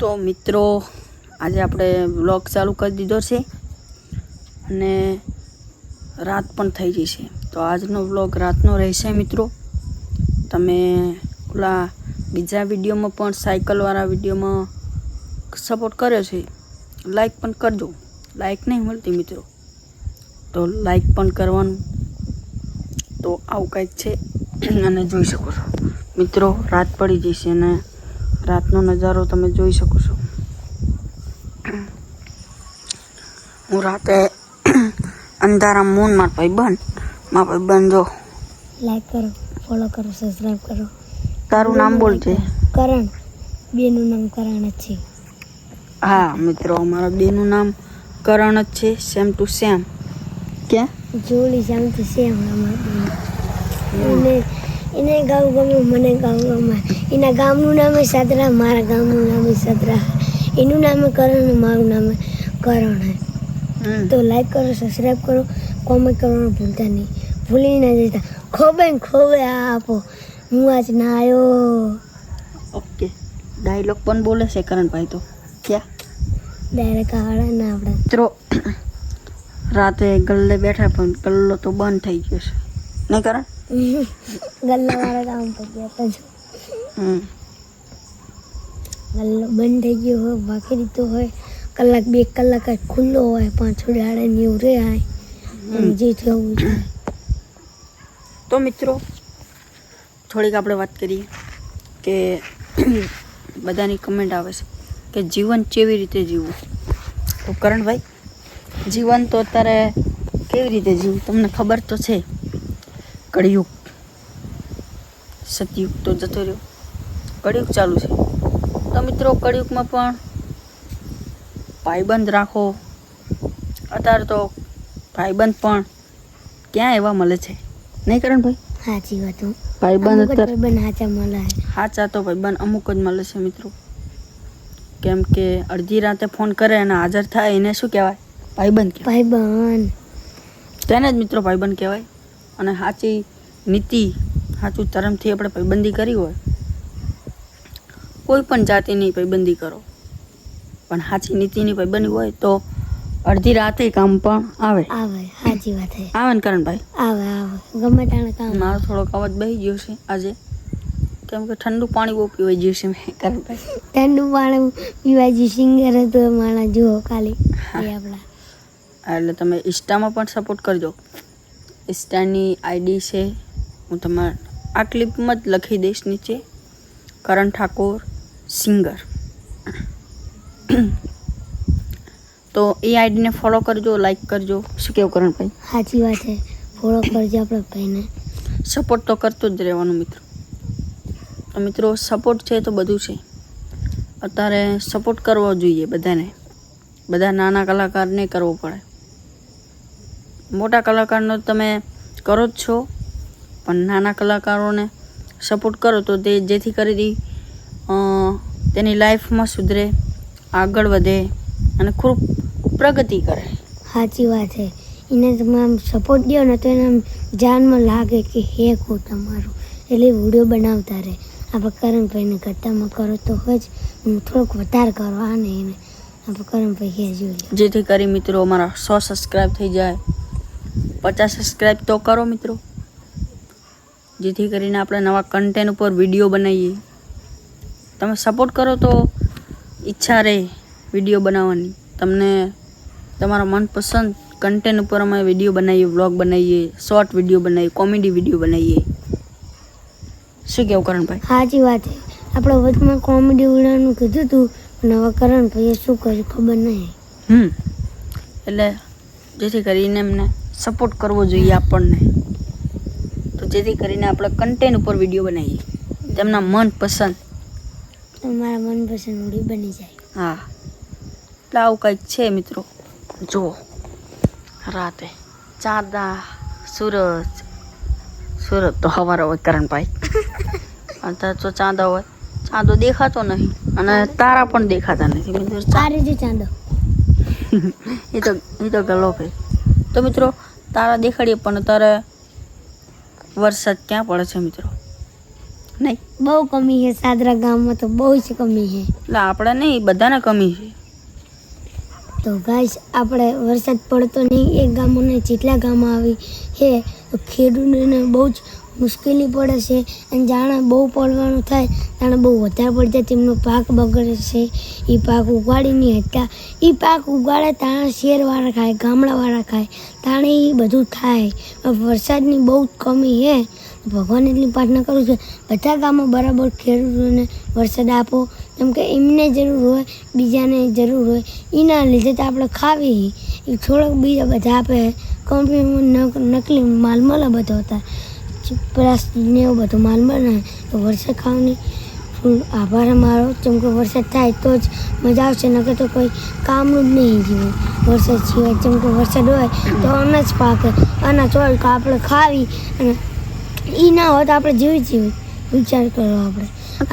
તો મિત્રો આજે આપણે વ્લોગ ચાલુ કરી દીધો છે અને રાત પણ થઈ ગઈ છે. તો આજનો વ્લોગ રાતનો રહેશે મિત્રો. તમે ઓલા બીજા વિડીયોમાં પણ સાયકલવાળા વિડીયોમાં સપોર્ટ કર્યો છે, લાઈક પણ કરજો. લાઈક નહીં મળતી મિત્રો, તો લાઈક પણ કરવાનું. તો આવું કંઈક છે અને જોઈ શકો છો મિત્રો, રાત પડી જશે અને રાતનો નજારો તમે જોઈ શકો છો. હું રાતે અંધારા મૂન મારા ભાઈ બંધ જો લાઈક કરો, ફોલો કરો, સબસ્ક્રાઇબ કરો. તારું નામ બોલ છે? કરણ. બેનું નામ કરણ જ છે. હા મિત્રો, અમારા બેનું નામ કરણ જ છે. Same to same. ક્યાં જોડી સેમ ટુ સેમ. એને ગામ ગમે, મને ગામ ગમે. એના ગામનું નામ સદરા, મારા ગામનું નામ સદરા. એનું નામ કરણ, મારું નામ કરણ હે. તો લાઈક કરો, સબસ્ક્રાઇબ કરો, કોમેન્ટ કરવાનું ભૂલતા નહીં. ભૂલી ના જતા. ખોબે આપો. હું આજ ના આવ્યો. ઓકે, ડાયલોગ પણ બોલે છે કરણભાઈ. તો ક્યાં ડાયરેક્ટ આવડે ના આવડે. મિત્રો રાતે ગલ્લે બેઠા પણ ગલ્લો તો બંધ થઈ ગયો છે, નહીં કરણ? ગલ્લાવાળા કામ પર ગયા હતા. ગલ્લો બંધ થઈ ગયો હોય, બાકી દીધો હોય, કલાક 2 કલાક જ ખુલ્લો હોય, 5 દાડે ને એવું રે આય જે થવું જોઈએ. તો મિત્રો થોડીક આપણે વાત કરીએ કે બધાની કમેન્ટ આવે છે કે જીવન કેવી રીતે જીવવું. તો કરણભાઈ, જીવન તો અત્યારે કેવી રીતે જીવવું તમને ખબર તો છે. કળિયુગ, સતયુગ તો જતો રહ્યો, કળિયુગ ચાલુ છે. તો મિત્રો કળિયુગમાં પણ ભાઈબંધ રાખો. અત્યારે તો ભાઈબંધ પણ ક્યાં એવા મળે છે, નહીં કરણભાઈ? સાચી વાત. ભાઈબંધ અત્યારે સાચા મળે. સાચા તો ભાઈબંધ અમુક જ મળે છે મિત્રો. કેમ કે અડધી રાતે ફોન કરે અને હાજર થાય એને શું કહેવાય? ભાઈબંધ કહેવાય. ભાઈબંધ તેને જ મિત્રો ભાઈબંધ કહેવાય. અને સાચી નીતિ, સાચું ધર્મથી આપણે ભાઈબંધી કરી હોય, કોઈ પણ જાતિની ભાઈબંધી કરો, પણ સાચી નીતિની ભાઈબંધી હોય તો અડધી રાતે કામ પણ આવે. સાચી વાત. આવે ને કરણભાઈ? આવે ગમે તાણે કામ. મારો થોડોક અવાજ બેસી ગયો છે આજે, કેમ કે ઠંડુ પાણી બહુ પીવાઈ ગયું છે મેં. કરણભાઈ ઠંડુ પાણી પીવાજી સિંગર હતો મારા, જુઓ ખાલી આપણા. એટલે તમે ઇન્સ્ટામાં પણ સપોર્ટ કરજો. ઇન્સ્ટાની આઈડી છે, હું તમારે આ ક્લિપમાં જ લખી દઈશ નીચે, કરણ ઠાકોર સિંગર. તો એ આઈડીને ફોલો કરજો, લાઈક કરજો. શું કેવું કરણભાઈ? સાચી વાત છે. ફોલો કરજો આપણે ભાઈને. સપોર્ટ તો કરતું જ રહેવાનું મિત્રો. તો મિત્રો સપોર્ટ છે તો બધું છે. અત્યારે સપોર્ટ કરવો જોઈએ બધાને. બધા નાના કલાકારને કરવો પડે. મોટા કલાકારનો તમે કરો જ છો, પણ નાના કલાકારોને સપોર્ટ કરો તો તે જેથી કરી તેની લાઈફમાં સુધરે, આગળ વધે અને ખૂબ પ્રગતિ કરે. સાચી વાત છે. એને તમે આમ સપોર્ટ દો ને તો એને આમ જાનમાં લાગે કે હે કો તમારું, એટલે વિડીયો બનાવતા રહે. આપણે કરણભાઈને ઘટામાં કરો તો જ થોડોક વધારે કરો આને એને આપણે કરણભાઈ કહે જોઈએ, જેથી કરી મિત્રો અમારા 100 સબસ્ક્રાઈબ થઈ જાય. 50 સબસ્ક્રાઈબ તો કરો મિત્રો, જેથી કરીને આપણે નવા કન્ટેન્ટ ઉપર વિડીયો બનાવીએ. તમે સપોર્ટ કરો તો ઈચ્છા રહે વિડીયો બનાવવાની. તમને તમારા મનપસંદ કન્ટેન્ટ ઉપર અમે વિડીયો બનાવીએ, વ્લોગ બનાવીએ, શોર્ટ વિડીયો બનાવીએ, કોમેડી વિડીયો બનાવીએ. શું કેવું કરણભાઈ? સાચી વાત છે. આપણે વચમાં કોમેડી વિડીયોનું કીધું હતું, પણ હવે કરણભાઈએ શું કર્યું ખબર નહીં. એટલે જેથી કરીને એમને સપોર્ટ કરવો જોઈએ આપણને. તો જેથી કરીને આપણે કન્ટેન્ટ ઉપર વિડીયો બનાવીએ તેમના મનપસંદ. તમારા મનપસંદ વિડીયો બની જાય. હા, એટલે આવું કંઈક છે મિત્રો. જુઓ રાતે ચાંદા, સૂરજ તો સવારે હોય કરણભાઈ. અત્યારે તો ચાંદા હોય, ચાંદો દેખાતો નહીં અને તારા પણ દેખાતા નથી મિત્રો. સારી છે ચાંદો. એ તો ગલો ભાઈ. તો મિત્રો તારા દેખાડીએ પણ અત્યારે વરસાદ ક્યાં પડે છે મિત્રો? નહીં બહુ કમી છે સાદરા ગામમાં તો બહુ જ કમી છે. એટલે આપણે નહીં, બધાને કમી છે. તો ગાઈસ આપણે વરસાદ પડતો નહીં, એક ગામોને જેટલા ગામ આવી છે તો ખેડૂતોને બહુ જ મુશ્કેલી પડે છે. અને જાણે બહુ પડવાનું થાય જાણે બહુ વધારે પડી જાય તેમનો પાક બગડે છે. એ પાક ઉગાડી નહીં હતા, એ પાક ઉગાડે તાણે શહેરવાળા ખાય, ગામડાવાળા ખાય, તાણે એ બધું થાય. વરસાદની બહુ જ કમી છે. ભગવાન એટલી પ્રાર્થના કરું છું બધા ગામમાં બરાબર ખેડૂતોને વરસાદ આપો, કેમ કે એમને જરૂર હોય, બીજાને જરૂર હોય, એના લીધે તો આપણે ખાવી. એ થોડોક બીજા બધા આપે, કંપનીમાં નકલી માલ મળે બધો હતા, પ્લાસ્ટિક ને એવું બધું માલ મળે. તો વરસાદ ખાવાની ફૂલ આભાર અમારો, કેમ કે વરસાદ થાય તો જ મજા આવશે, નકર તો કોઈ કામનું જ નહીં જીવું વરસાદ સિવાય. કેમ કે વરસાદ હોય તો અનાજ પાકે, અનાજ હોય તો આપણે ખાવી, અને એ ના હોય તો આપણે જીવી વિચાર કરો. આપણે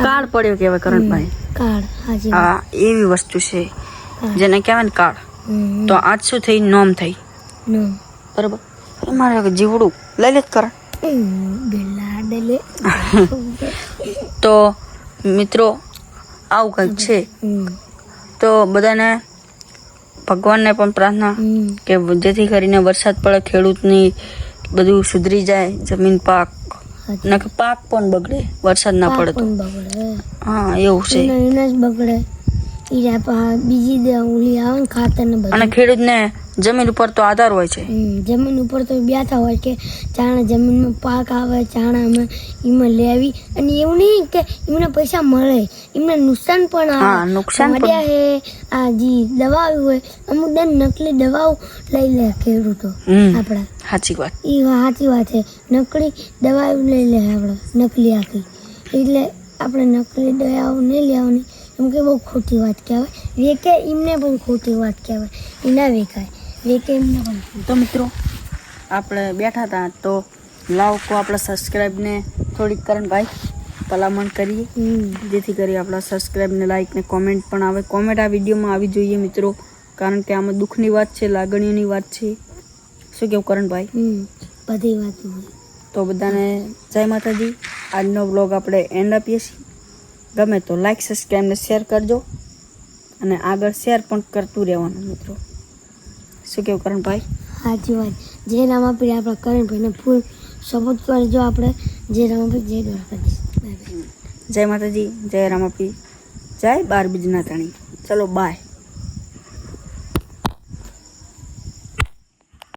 કાળ પડ્યો કહેવાય કરણભાઈ. કાળ હાજી આ એવી વસ્તુ છે જેને કહેવાય ને કાળ. તો આજ શું થઈ, નોમ થઈ, નો બરાબર. મારે જીવડું લઈ લે કરણ. ગલા ડલે તો મિત્રો આવું કંઈક છે. તો બધાને ભગવાનને પણ પ્રાર્થના કે જેથી કરીને વરસાદ પડે, ખેડૂતની બધું સુધરી જાય, જમીન પાક ના કે પાક પણ બગડે વરસાદ ના પડે તો. હા એવું છે. એના જ બગડે, બીજી ઓલી આવે ને ખાતર ને બધું. અને ખેડૂતને જમીન ઉપર તો આધાર હોય છે. જમીન ઉપર તો બેઠા હોય કે જાણે જમીનમાં પાક આવે, જાણે અમે એમાં લેવી. અને એવું નહીં કે એમને પૈસા મળે, એમને નુકસાન પણ આવે. નુકસાન મળ્યા હે આ જે દવાઓ હોય, અમુક દર નકલી દવાઓ લઈ લે ખેડૂતો આપણા. સાચી વાત. એ સાચી વાત છે, નકલી દવાઓ લઈ લે આપણે, નકલી આખી. એટલે આપણે નકલી દવાઓ નહીં લેવાની, કેમ કે બહુ ખોટી વાત કહેવાય. વેકે એમને પણ ખોટી વાત કહેવાય, એ ના વેકાય, વેકે એમને પણ. તો મિત્રો આપણે બેઠા હતા તો લાવ કો આપણા સબસ્ક્રાઈબને થોડીક કરણભાઈ ભલામણ કરીએ, જેથી કરી આપણા સબસ્ક્રાઈબને લાઈક ને કોમેન્ટ પણ આવે. કોમેન્ટ આ વિડીયોમાં આવી જોઈએ મિત્રો, કારણ કે આમાં દુઃખની વાત છે, લાગણીઓની વાત છે. શું કેવું કરણભાઈ? બધી વાત હોય. તો બધાને જય માતાજી. આજનો વ્લોગ આપણે એન્ડ આપીએ છીએ. ગમે તો લાઈક, સબસ્ક્રાઈબ ને શેર કરજો, અને આગળ શેર પણ કરતું રહેવાનું મિત્રો. શું કેવું કરણભાઈ? સાચી વાત. જે રામાપીર આપણા કરણભાઈને ફૂલ સપોર્ટ કરજો. આપણે જે રામાપીર, જય દ્વારકાધીશ. જય માતાજી, જય રામાપીર, જય 12 બીજના તણી. ચલો બાય.